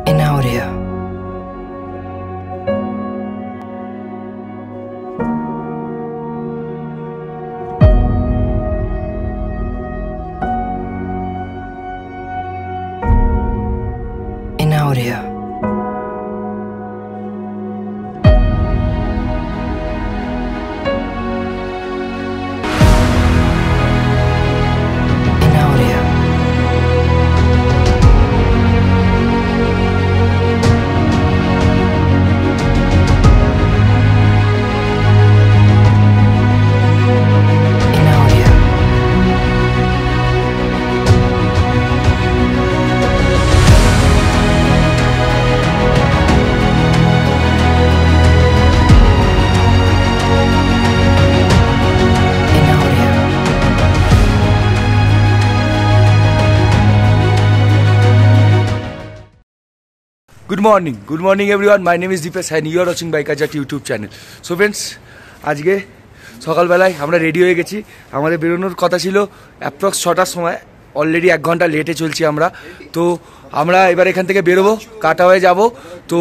in audio. In audio. Good morning everyone. My name is Deepesh and you are watching Bike Ajat YouTube channel. So friends, আজকে সকালবেলায় আমরা ready হয়ে গেছি। আমাদের বেরোনোর কথা ছিল অ্যাপ্রক্স 6টার সময়, অলরেডি 1 ঘন্টা লেটে চলছি আমরা। তো আমরা এবার এখান থেকে বেরোবো, কাটাওয়ে যাব, তো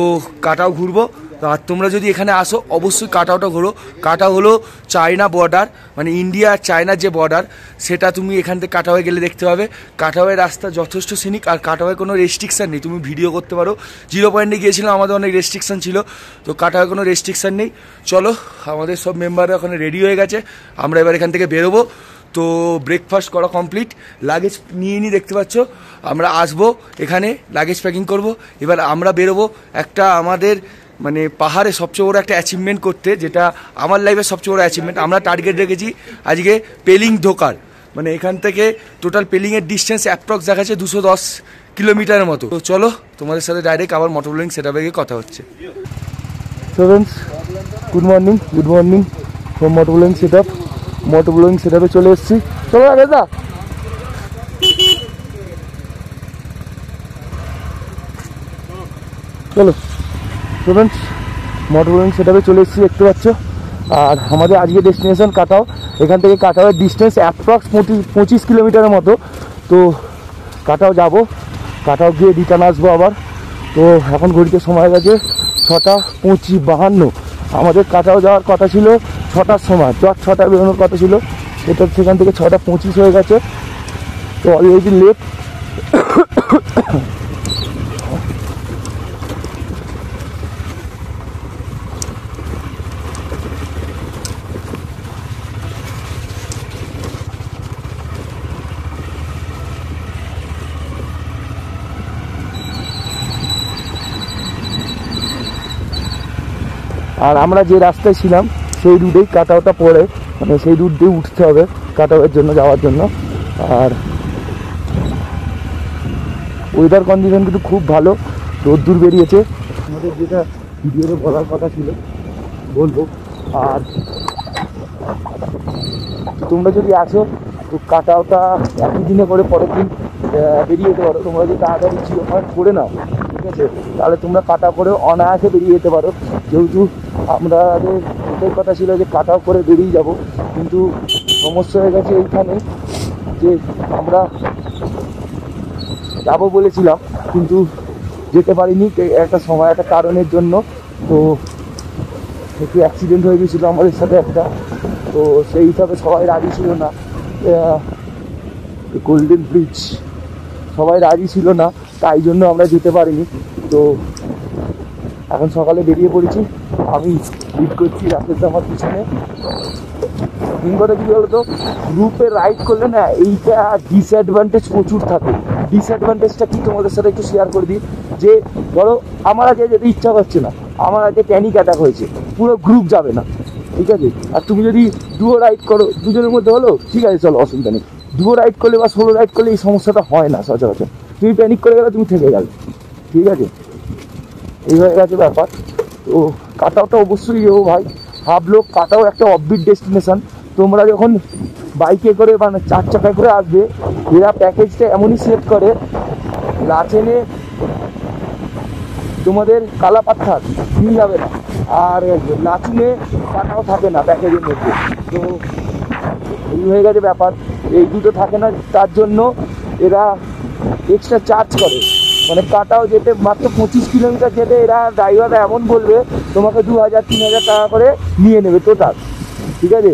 কাটাও ঘুরবো। আর তোমরা যদি এখানে আসো অবশ্যই কাটাওটা ঘোরো। কাটাও হলো চায়না বর্ডার, মানে ইন্ডিয়া আর চায়নার যে বর্ডার, সেটা তুমি এখান থেকে কাটাওয়ে গেলে দেখতে পাবে। কাটাওয়ের রাস্তা যথেষ্ট সিনিক, আর কাটাওয়ে কোনো রেস্ট্রিকশান নেই, তুমি ভিডিও করতে পারো। 0 পয়েন্টে গিয়েছিলাম, আমাদের অনেক রেস্ট্রিকশান ছিল, তো কাটাওয়ে কোনো রেস্ট্রিকশান নেই। চলো, আমাদের সব মেম্বাররা ওখানে রেডি হয়ে গেছে, আমরা এবার এখান থেকে বেরোবো। তো ব্রেকফাস্ট করা কমপ্লিট, লাগেজ নিয়ে দেখতে পাচ্ছ। আমরা আসবো এখানে, লাগেজ প্যাকিং করব। এবার আমরা বেরোবো একটা আমাদের মানে পাহাড়ে সবচেয়ে বড় একটা অ্যাচিভমেন্ট করতে, যেটা আমার লাইফের সবচেয়ে বড় অ্যাচিভমেন্ট। আমরা টার্গেট রেখেছি আজকে পেলিং ঢোকার, মানে এখান থেকে টোটাল পেলিংয়ের ডিস্টেন্স অ্যাপ্রক্স দেখাচ্ছে 210 কিলোমিটারের মতো। তো চলো, তোমাদের সাথে ডাইরেক্ট আবার মোটর ব্লগিং সেটআপে গিয়ে কথা হচ্ছে। তো friends, good morning from motor blogging সেটআপে চলে এসেছি। চলো দাদা, চলো স্টুডেন্টস, মোটর ব্লগিং সেটআপে চলে এসেছি, দেখতে পাচ্ছ। আর আমাদের আজকে ডেস্টিনেশন কাটাও। এখান থেকে কাটাওয়ের ডিস্টেন্স অ্যাপ্রক্স 25 কিলোমিটারের মতো। তো কাটাও যাব, কাটাও গিয়ে রিটার্ন আসবো আবার। তো এখন ঘড়িতে সময় গেছে 6:52। আমাদের কাটাও যাওয়ার কথা ছিল 6টার সময়, 6টায় বেরোনোর কথা ছিল, এটা সেখান থেকে 6:25 হয়ে গেছে। তো অলরেডি লেট। আর আমরা যে রাস্তায় ছিলাম সেই রুটেই কাটাওটা পড়ে, মানে সেই রুট দিয়ে উঠতে হবে কাটাওয়ের জন্য যাওয়ার জন্য। আর ওয়েদার কন্ডিশন কিন্তু খুব ভালো, রোদ্দুর বেরিয়েছে। আমাদের যেটা ভিডিওতে বলার কথা ছিল বলবো। আর তোমরা যদি আসো তো কাটাওটা একই দিনে করে পরের দিন বেরিয়ে যেতে পারো। তোমরা যদি তাড়াতাড়ি জিরো পয়েন্ট করে নাও, ঠিক আছে, তাহলে তোমরা কাটাও করে অনায়াসে বেরিয়ে যেতে পারো। যেহেতু আমাদের এটাই কথা ছিল যে কাটাও করে বেরিয়ে যাব, কিন্তু সমস্যা হয়ে গেছে এইখানে যে আমরা যাবো বলেছিলাম কিন্তু যেতে পারিনি একটা সময়, একটা কারণের জন্য। তো একটু অ্যাক্সিডেন্ট হয়ে গেছিলো আমাদের সাথে একটা, তো সেই হিসাবে সবাই রাজি ছিল না। গোল্ডেন ব্রিজ সবাই রাজি ছিল না, তাই জন্য আমরা যেতে পারিনি। তো এখন সকালে বেরিয়ে পড়েছি, আমি লিড করছি, রাতের আমার পিছনে। মেন কথা কী বলতো, গ্রুপে রাইড করলে না এইটা ডিসঅ্যাডভান্টেজ প্রচুর থাকে। ডিসঅ্যাডভান্টেজটা কি তোমাদের সাথে একটু শেয়ার করে দিই। যে ধরো আমার আজকে যেতে ইচ্ছা করছে না, আমার আজকে প্যানিক অ্যাটাক হয়েছে, পুরো গ্রুপ যাবে না, ঠিক আছে। আর তুমি যদি ডুয়ো রাইড করো, দুজনের মধ্যে হলো, ঠিক আছে চলো অসুবিধা নেই। ডুয়ো রাইড করলে বা সোলো রাইড করলে এই সমস্যাটা হয় না সচরাচর। তুমি প্যানিক করে গেলে তুমি থেকে গেলে, ঠিক আছে, এই হয়ে গেছে ব্যাপার। তো কাটাওটা অবশ্যই ও ভাই ভাবলো কাটাও একটা অফবিট ডেস্টিনেশন। তোমরা যখন বাইকে করে মানে 4 চাকায় করে আসবে, এরা প্যাকেজটা এমনই সেট করে, লাচেনে তোমাদের কালা পাথর নিয়ে যাবে না, আর লাচুনে কাটাও থাকে না প্যাকেজের মধ্যে। তো এই হয়ে গেছে ব্যাপার, এই দুটো থাকে না, তার জন্য এরা এক্সট্রা চার্জ করে। মানে কাটাও যেতে মাত্র 25 কিলোমিটার যেতে এরা ড্রাইভাররা এমন বলবে তোমাকে 2000-3000 টাকা করে নিয়ে নেবে টোটাল, ঠিক আছে।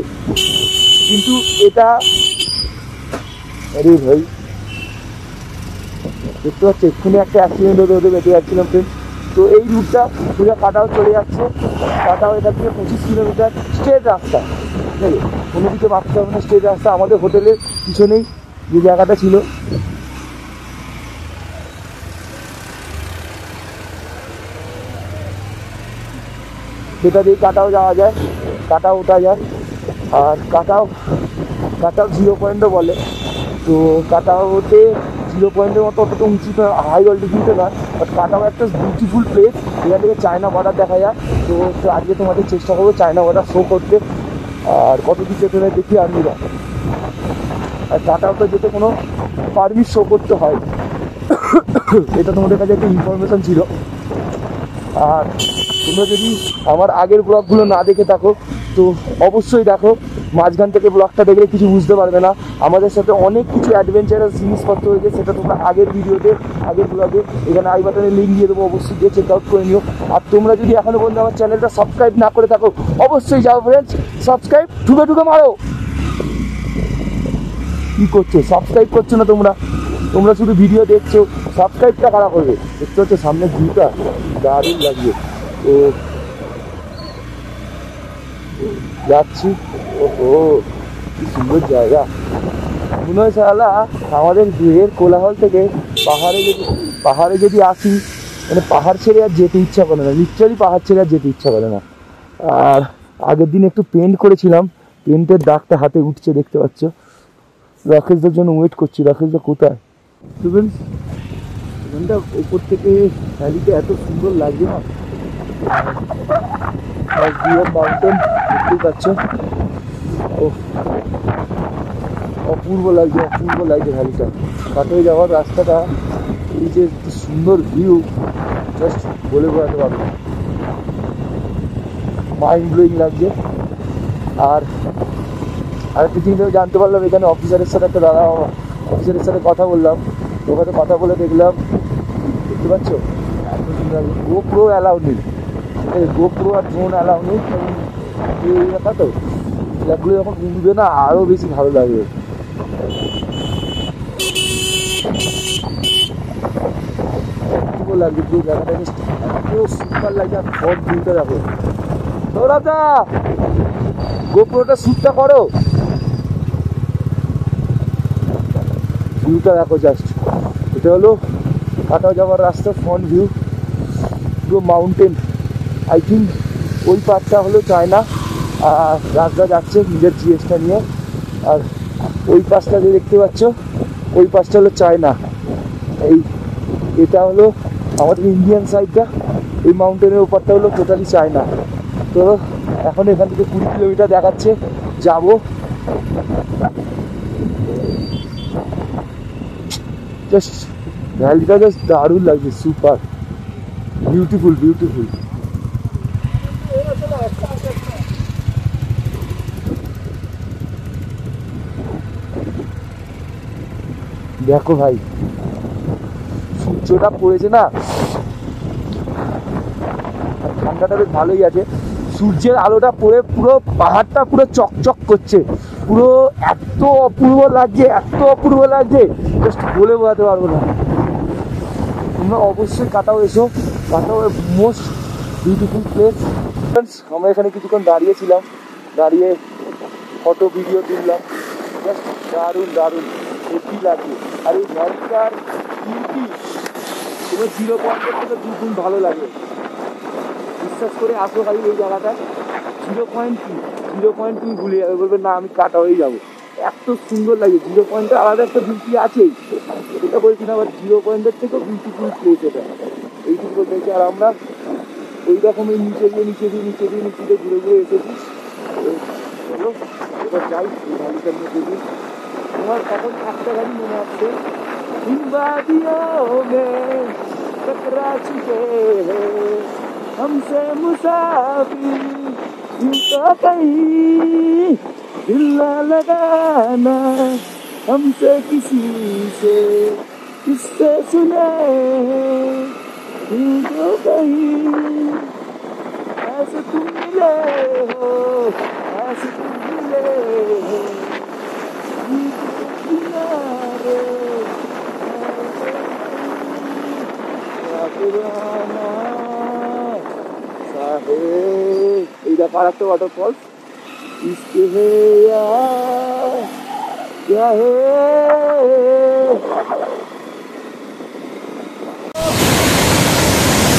কিন্তু এটা আরে ভাই দেখতে পাচ্ছি এক্ষুনি একটা অ্যাক্সিডেন্ট হতে হতে বেঁচে যাচ্ছিলাম ফ্রেন্ড। তো এই রুটটা পুরো কাটাও চলে যাচ্ছে, কাটাও এটা থেকে 25 কিলোমিটার স্ট্রেট রাস্তা, ঠিক আছে, কোনো দিকে ভাবতে হবে না, স্ট্রেট রাস্তা। আমাদের হোটেলের পিছনেই যে জায়গাটা ছিল সেটা দিয়ে কাটাও যাওয়া যায়, কাটাও ওঠা যায়। আর কাটাও 0 পয়েন্টও বলে। তো কাটাওতে 0 পয়েন্টের মতো অতটা উঁচুতে হাই অল্টিটিউডে নয়, বাট কাটাও একটা বিউটিফুল প্লেস। এখান থেকে চায়না বর্ডার দেখা যায়। তো আজকে তোমাদের চেষ্টা করবো চায়না বর্ডার শো করতে, আর কত কিছু এখানে দেখি আর্মিরা। আর কাটাওতে যেতে কোনো পারমিট শো করতে হয়, এটা তোমাদের কাছে একটা ইনফরমেশান ছিল। আর তোমরা যদি আমার আগের ব্লগগুলো না দেখে থাকো তো অবশ্যই দেখো, মাঝখান থেকে ব্লগটা দেখলে কিছু বুঝতে পারবে না। আমাদের সাথে অনেক কিছু অ্যাডভেঞ্চারাস জিনিসপত্র হয়েছে, সেটা তোমরা আগের ভিডিওতে আগের ব্লগে এখানে আই বাটনে লিঙ্ক দিয়ে দেবো, অবশ্যই গিয়ে চেক আউট করে নিও। আর তোমরা যদি এখনো পর্যন্ত আমার চ্যানেলটা সাবস্ক্রাইব না করে থাকো অবশ্যই যাও ফ্রেন্ডস, সাবস্ক্রাইব ঢুকে মারো। কী করছো, সাবস্ক্রাইব করছো না তোমরা শুধু ভিডিও দেখছো, সাবস্ক্রাইবটা কারা করবে। দেখতে হচ্ছে সামনে ভিউটা দারুণ লাগবে। তো যাচ্ছি, ওহো কি সুন্দর জায়গা। মনে হয় সালা আমাদের বিয়ের কোলাহল থেকে পাহাড়ে যদি আসি, মানে পাহাড় ছেড়ে আর যেতে ইচ্ছা করে না, লিটারালি পাহাড় ছেড়ে আর যেতে ইচ্ছা করে না। আর আগের দিন একটু পেন্ট করেছিলাম, পেন্টের দাগটা হাতে উঠছে দেখতে পাচ্ছ। রাকেশদের জন্য ওয়েট করছি, রাকেশদা কোথায়। এখানটা ওপর থেকে ভ্যালিটা এত সুন্দর লাগছে না, মাউন্টেন দেখতেই পাচ্ছ, অপূর্ব লাগছে ভ্যালিটা। কাটোয় যাওয়ার রাস্তাটা, এই যে সুন্দর ভিউ, জাস্ট বলে বোঝাতে পারবো না, মাইন্ড ব্লোয়িং লাগছে। আর আরেকটা জিনিস আমি জানতে পারলাম, এখানে অফিসারের সাথে কথা বললাম, ওখানে কথা বলে দেখলাম, দেখতে পাচ্ছ গোপ্রো অ্যালাউ নেই, গোপ্রো আর ড্রোন অ্যালাউ নেই। এই ব্যাপার তো এগুলো যখন উঠবে না আরও বেশি ভালো লাগবে। লাগবে পুরো জায়গাটা এত সুন্দর লাগছে। আর ফট ভিউটা দেখো, সৌরভদা গোপ্রোটা শ্যুটটা করো, ভিউটা দেখো জাস্ট। এটা হলো কাটাও যাওয়ার রাস্তা, ফ্রন্ট ভিউ, পুরো মাউন্টেন। আই থিঙ্ক ওই পার্টটা হলো চায়না, আর রাস্তা যাচ্ছে নিজের জিএসটা নিয়ে। আর ওই পাশটা যে দেখতে পাচ্ছ, ওই পাশটা হলো চায়না। এটা হলো আমাদের ইন্ডিয়ান সাইডটা, এই মাউন্টেনের ওপরটা হলো টোটালি চায়না। তো এখন এখান থেকে 20 কিলোমিটার দেখাচ্ছে, যাবো। জাস্ট ভ্যালিটা জাস্ট দারুণ লাগছে, সুপার বিউটিফুল। দেখো ভাই সূর্যটা পড়েছে না, ঠান্ডাটা বেশ ভালোই আছে। সূর্যের আলোটা পড়ে পুরো পাহাড়টা পুরো চকচক করছে, পুরো এত অপূর্ব লাগছে জাস্ট বলে বোঝাতে পারবো না। তোমরা অবশ্যই কাটাও এসো, কাটাও মোস্ট বিউটিফুল প্লেস। আমরা এখানে কিছুক্ষণ দাঁড়িয়েছিলাম, দাঁড়িয়ে ফটো ভিডিও তুললাম, জাস্ট দারুণ হেভি লাগে। আর এই ভ্যালিটার বিউটি পুরো 0 পয়েন্টের থেকে 2 গুণ ভালো লাগে। বিশ্বাস করে আসো খালি এই জায়গাটা, 0 পয়েন্ট তুমি ভুলে যাবে, বলবে না আমি কাটা হয়ে যাবো, এত সুন্দর লাগে। 0 পয়েন্টে আলাদা একটা বিউটি আছেই, এটা বলছি না, আবার 0 পয়েন্টের থেকেও বিউটিফুল প্লেস এটা, এইটুকু বলতে চাইছি। আর আমরা ওই রকমের নিচে দিয়ে ঘুরে এসেছি। চলো এবার যাই এই ভ্যালিটার মধ্যে দিয়ে। তোমার এখন একটা গাড়ি মনে আসছে, टकरा चुके हैं हमसे मुसाफिर, तो कहीं दिल न लगाना हमसे किसी से किससे सुने जो कहीं ऐसे तुम मिले हो, ऐसे तुम मिले हो किनारे पुराना साहेब। এই দেখো আর একটা ওয়াটারফল। इसके है या क्या है।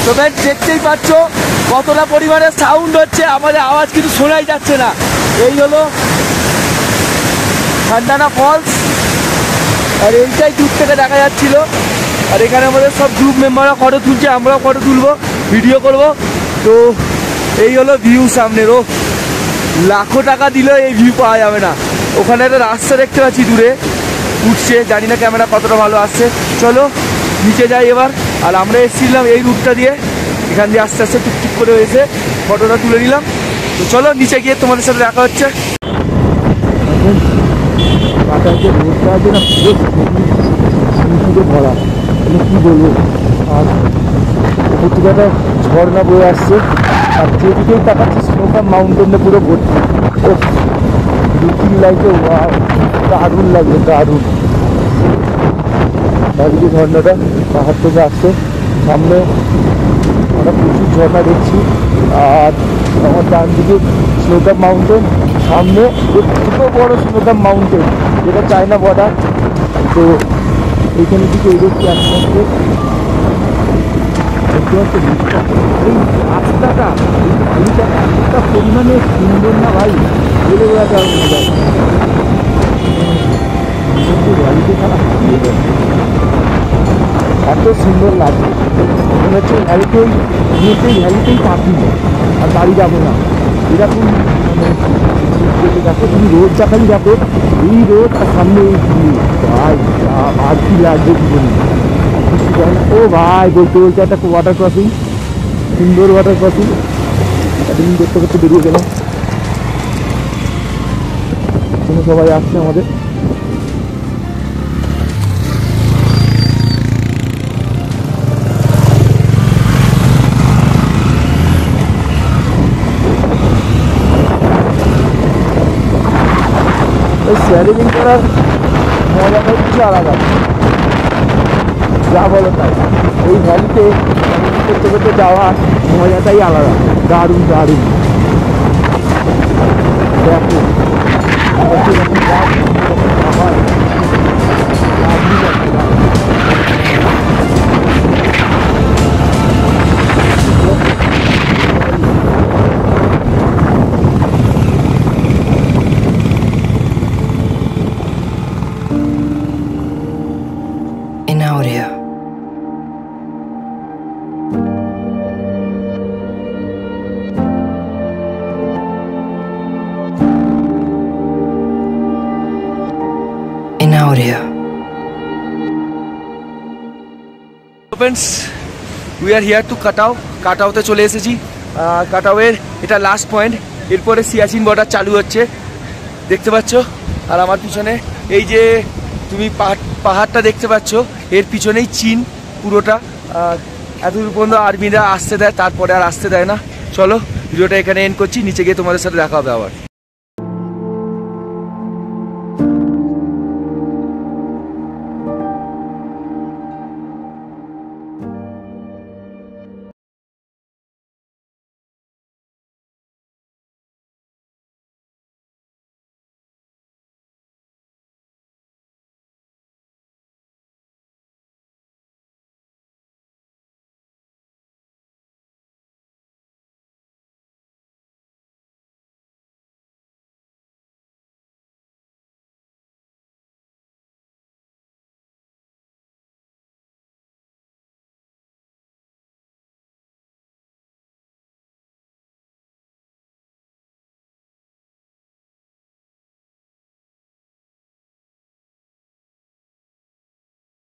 তো ব্যাট দেখতেই পাচ্ছ কতটা পরিমাণে সাউন্ড হচ্ছে, আমাদের আওয়াজ কিন্তু শোনাই যাচ্ছে না। এই হলো খান্ডানা ফলস, আর এইটাই দূর থেকে দেখা যাচ্ছিল। আর এখানে আমাদের সব গ্রুপ মেম্বাররা ফটো তুলছে, আমরাও ফটো তুলবো, ভিডিও করব। তো এই হলো ভিউ সামনের। ও লাখো টাকা দিলেও এই ভিউ পাওয়া যাবে না। ওখানে একটা রাস্তা দেখতে পাচ্ছি দূরে উঠছে, জানি না ক্যামেরা কতটা ভালো আসছে। চলো নিচে যাই এবার। আর আমরা এসেছিলাম এই রুটটা দিয়ে, এখান দিয়ে আস্তে আস্তে টুকটুক করে এসে ফটোটা তুলে নিলাম। তো চলো নিচে গিয়ে তোমাদের সাথে দেখা হচ্ছে। রোডটা আছে না পুরো ভরা, কি বলবো। আর প্রতিটা ঝর্ণা বয়ে আসছে, আর যেদিকেই তাকাচ্ছে স্নোকাম মাউন্টেনে পুরো ভর্তি। লুকিং লাইটে দারুণ লাগবে, দারুণ। চারিদিকে ঝর্ণাটা পাহাড় থেকে আসছে, সামনে আমরা প্রচুর ঝর্ণা দেখছি। আর আমার ডান দিকে স্নোকাম মাউন্টেন, সামনে খুব বড় স্নোকাম মাউন্টেন যেটা চায়না বর্ডার। তো এইখানে দিকে এগোচ্ছি আস্তে আস্তে। দেখতে পাচ্ছি এই রাস্তাটা, এই বাড়িটা এতটা পরিমাণে সুন্দর না ভাই, বলে বেড়াতে আর মনে যায়। বাড়িতে এত সুন্দর লাগছে, মনে হচ্ছে ভ্যালিতেই নিয়েতেই ভ্যালিতেই থাকি আর বাড়ি যাবো না, এরকম মানে দেখো। তুমি রোডটা খালি দেখো, এই রোড আর সামনে এই ভিউ, ভাই আর কি লাগবে জীবনে। ও ভাই বলতে বলতে একটা ওয়াটার ক্রসিং, সুন্দর ওয়াটার ক্রসিং, এতদিন দেখতে করতে বেরিয়ে গেলাম। সবাই আসছে আমাদের। শেয়ারিং করার মজাটাই কিছু আলাদা, যা বলো তাই। এই ভ্যালিতে করতে করতে যাওয়া মজাটাই আলাদা, দারুণ দারুণ। দেখো friends, we are here two কাটাও। কাটাওতে চলে এসেছি। কাটাওয়ের এটা লাস্ট পয়েন্ট, এরপরে সিয়াচিন বর্ডার চালু হচ্ছে, দেখতে পাচ্ছ। আর আমার পিছনে এই যে তুমি পাহাড়টা দেখতে পাচ্ছ, এর পিছনেই চীন পুরোটা। এতদূর পর্যন্ত আর্মিরা আসতে দেয়, তারপরে আর আসতে দেয় না। চলো ভিডিওটা এখানে এন্ড করছি, নিচে গিয়ে তোমাদের সাথে দেখা হবে আবার।